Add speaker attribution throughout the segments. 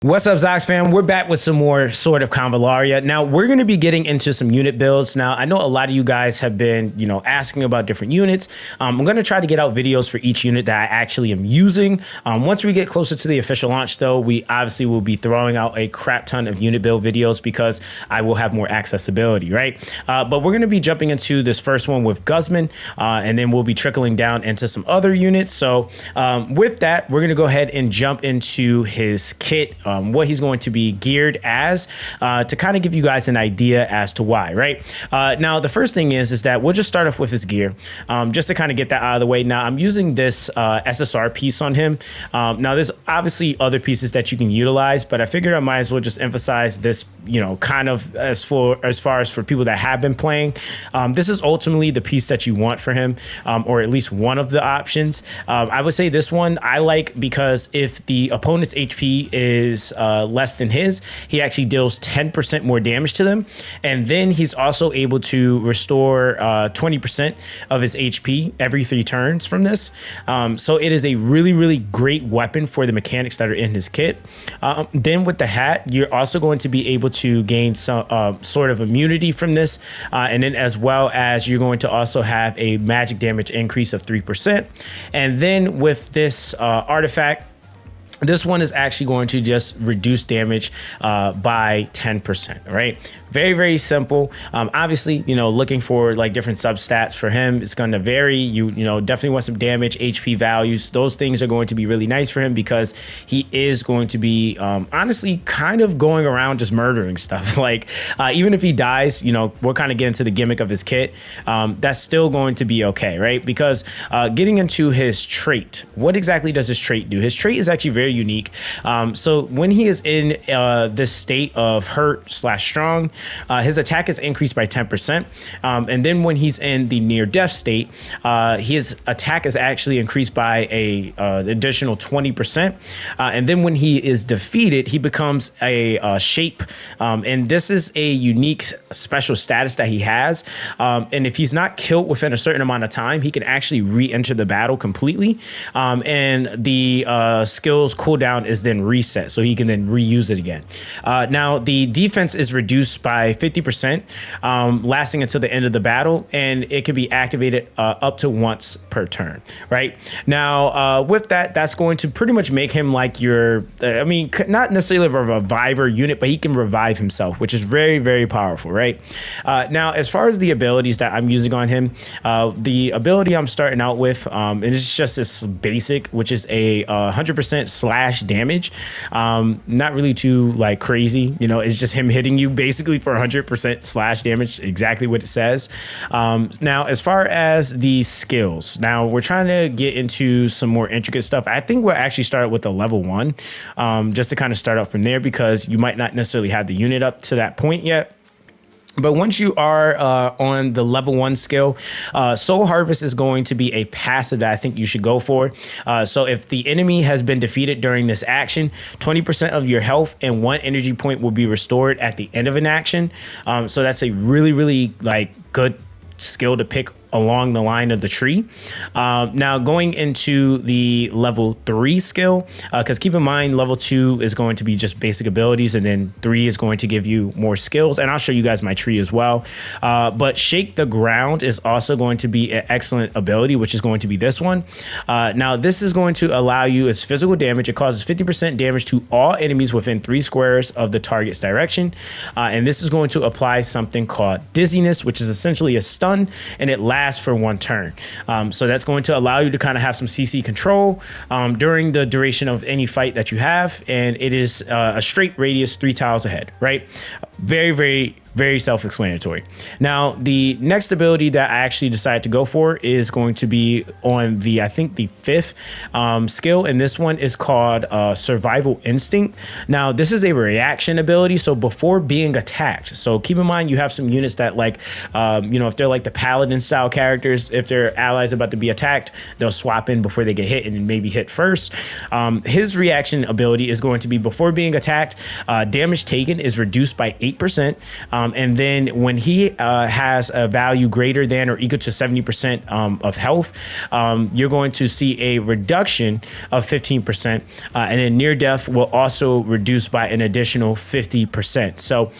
Speaker 1: What's up, Zox fam? We're back with some more Sword of Convallaria. Now, we're going to be getting into some unit builds. Now, I know a lot of you guys have been, asking about different units. I'm going to try to get out videos for each unit that I actually am using. Once we get closer to the official launch, though, we obviously will be throwing out a crap ton of unit build videos because I will have more accessibility, right? But we're going to be jumping into this first one with GUZMAN, and then we'll be trickling down into some other units. So with that, we're going to go ahead and jump into his kit. What he's going to be geared as to kind of give you guys an idea as to why, right? Now, the first thing is that we'll just start off with his gear just to kind of get that out of the way. Now, I'm using this SSR piece on him. Now, there's obviously other pieces that you can utilize, but I figured I might as well just emphasize this, kind of as far as for people that have been playing. This is ultimately the piece that you want for him, or at least one of the options. I would say this one I like because if the opponent's HP is less than his, he actually deals 10% more damage to them, and then he's also able to restore 20% of his HP every 3 turns from this. So it is a really great weapon for the mechanics that are in his kit. Then with the hat, you're also going to be able to gain some sort of immunity from this, and then as well as you're going to also have a magic damage increase of 3%. And then with this artifact, this one is actually going to just reduce damage by 10%, right? Very simple. Obviously, looking for like different substats for him, it's going to vary. You definitely want some damage, HP values. Those things are going to be really nice for him because he is going to be honestly kind of going around just murdering stuff. Like even if he dies, we'll kind of get into the gimmick of his kit. That's still going to be okay, right? Because getting into his trait, what exactly does his trait do? His trait is actually very unique. So when he is in this state of hurt/strong, his attack is increased by 10%. And then when he's in the near death state, his attack is actually increased by a additional 20%. And then when he is defeated, he becomes a shape. And this is a unique special status that he has. And if he's not killed within a certain amount of time, he can actually re-enter the battle completely. And the skills cooldown is then reset, so he can then reuse it again. Now, the defense is reduced by 50%, lasting until the end of the battle, and it can be activated up to once per turn, right? Now, with that, that's going to pretty much make him like your, not necessarily a reviver unit, but he can revive himself, which is very powerful, right? Now, as far as the abilities that I'm using on him, the ability I'm starting out with, and it's just this basic, which is a 100% slash damage. Not really too like crazy, it's just him hitting you basically for 100% slash damage, exactly what it says. Now, as far as the skills, now we're trying to get into some more intricate stuff. I think we'll actually start with a level 1, just to kind of start out from there, because you might not necessarily have the unit up to that point yet. But once you are on the level 1 skill, Soul Harvest is going to be a passive that I think you should go for. So if the enemy has been defeated during this action, 20% of your health and 1 energy point will be restored at the end of an action. So that's a really like good skill to pick along the line of the tree. Now going into the level 3 skill, because keep in mind level 2 is going to be just basic abilities, and then 3 is going to give you more skills, and I'll show you guys my tree as well. But Shake the Ground is also going to be an excellent ability, which is going to be this one. Now this is going to allow you as physical damage. It causes 50% damage to all enemies within 3 squares of the target's direction, and this is going to apply something called Dizziness, which is essentially a stun, and it lasts for 1 turn. So that's going to allow you to kind of have some CC control during the duration of any fight that you have, and it is a straight radius 3 tiles ahead, right? Very self-explanatory. Now, the next ability that I actually decided to go for is going to be on the, I think the 5th skill, and this one is called Survival Instinct. Now, this is a reaction ability, so before being attacked. So keep in mind, you have some units that like, if they're like the Paladin style characters, if their allies about to be attacked, they'll swap in before they get hit and maybe hit first. His reaction ability is going to be before being attacked, damage taken is reduced by 8%. And then when he has a value greater than or equal to 70% of health, you're going to see a reduction of 15%. And then near death will also reduce by an additional 50%. So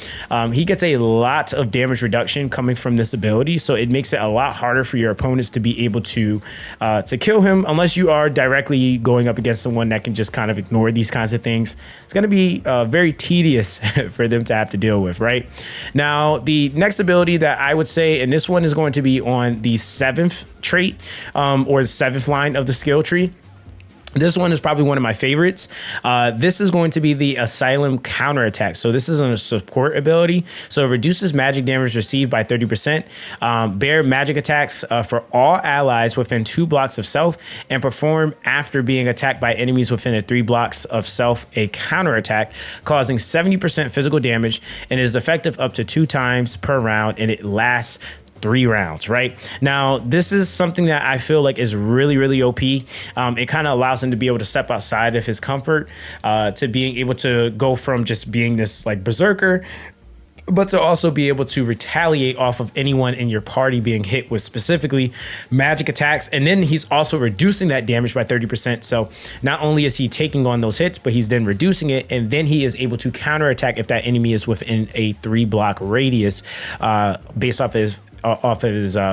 Speaker 1: he gets a lot of damage reduction coming from this ability. So it makes it a lot harder for your opponents to be able to kill him, unless you are directly going up against someone that can just kind of ignore these kinds of things. It's going to be very tedious for them to have to deal with, right? Now, the next ability that I would say, and this one is going to be on the 7th trait or the 7th line of the skill tree. This one is probably one of my favorites. This is going to be the Asylum counterattack. So this is a support ability. So it reduces magic damage received by 30%. Bear magic attacks for all allies within 2 blocks of self, and perform after being attacked by enemies within 3 blocks of self a counterattack, causing 70% physical damage, and is effective up to 2 times per round, and it lasts 3 rounds, right? Now, this is something that I feel like is really, really OP. It kind of allows him to be able to step outside of his comfort, to being able to go from just being this like berserker, but to also be able to retaliate off of anyone in your party being hit with specifically magic attacks. And then he's also reducing that damage by 30%. So not only is he taking on those hits, but he's then reducing it. And then he is able to counterattack if that enemy is within a 3-block radius, based off his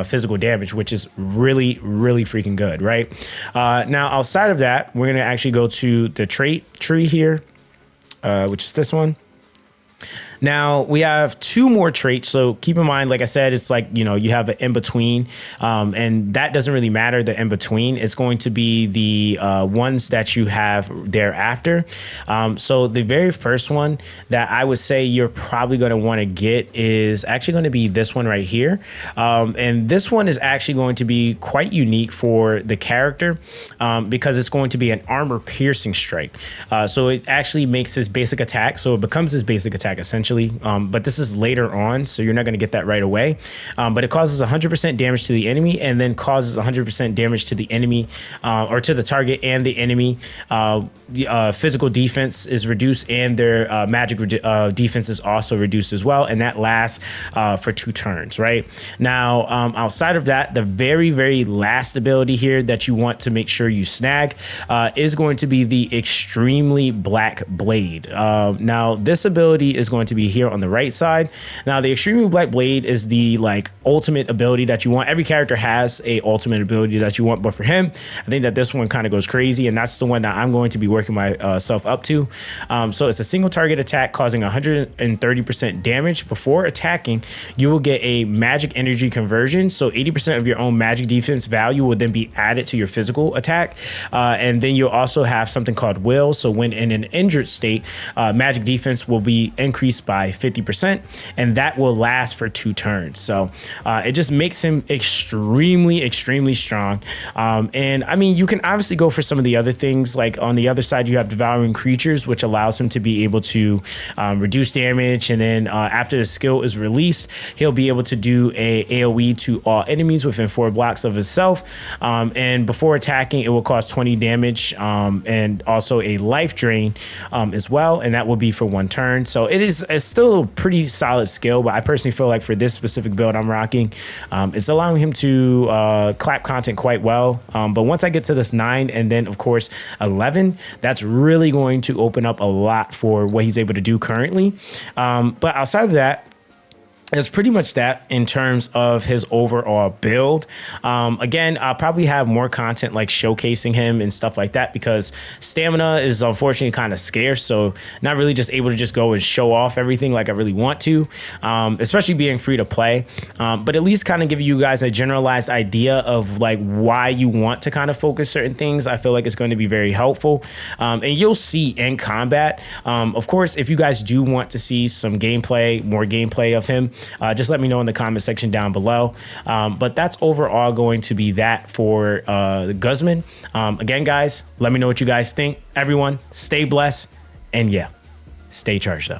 Speaker 1: physical damage, which is really, really freaking good, right? Now, outside of that, we're going to actually go to the trait tree here, which is this one. Now we have 2 more traits. So keep in mind, like I said, it's like, you know, you have an in between, and that doesn't really matter. The in between, it's going to be the ones that you have thereafter. So the very first one that I would say you're probably going to want to get is actually going to be this one right here. And this one is actually going to be quite unique for the character, because it's going to be an armor piercing strike. So it actually makes his basic attack. So it becomes his basic attack essentially. But this is later on, so you're not going to get that right away. But it causes 100% damage to the enemy, and then causes 100% damage to the enemy, or to the target and the enemy. Physical defense is reduced, and their magic defense is also reduced as well, and that lasts for 2 turns, right? Now, outside of that, the very, very last ability here that you want to make sure you snag is going to be the Extremely Black Blade. Now, this ability is going to be here on the right side. Now, the Extremely Black Blade is the like ultimate ability that you want. Every character has a ultimate ability that you want, but for him, I think that this one kind of goes crazy, and that's the one that I'm going to be working myself up to. So it's a single target attack causing 130% damage. Before attacking, you will get a magic energy conversion. So 80% of your own magic defense value will then be added to your physical attack. And then you'll also have something called will. So when in an injured state, magic defense will be increased by 50%, and that will last for 2 turns. So it just makes him extremely, extremely strong. And I mean, you can obviously go for some of the other things. Like on the other side, you have Devouring Creatures, which allows him to be able to reduce damage. And then after the skill is released, he'll be able to do a AoE to all enemies within 4 blocks of himself. And before attacking, it will cause 20 damage, and also a life drain as well. And that will be for 1 turn. So it's still a pretty solid skill, but I personally feel like for this specific build I'm rocking, it's allowing him to clap content quite well. But once I get to this 9 and then of course 11, that's really going to open up a lot for what he's able to do currently. But outside of that, it's pretty much that in terms of his overall build. Again, I'll probably have more content like showcasing him and stuff like that, because stamina is unfortunately kind of scarce. So not really just able to just go and show off everything like I really want to, especially being free to play. But at least kind of give you guys a generalized idea of like why you want to kind of focus certain things. I feel like it's going to be very helpful. And you'll see in combat. Of course, if you guys do want to see some gameplay, more gameplay of him, just let me know in the comment section down below. But that's overall going to be that for the GUZMAN. Again, guys, let me know what you guys think. Everyone, stay blessed, and yeah, stay charged up.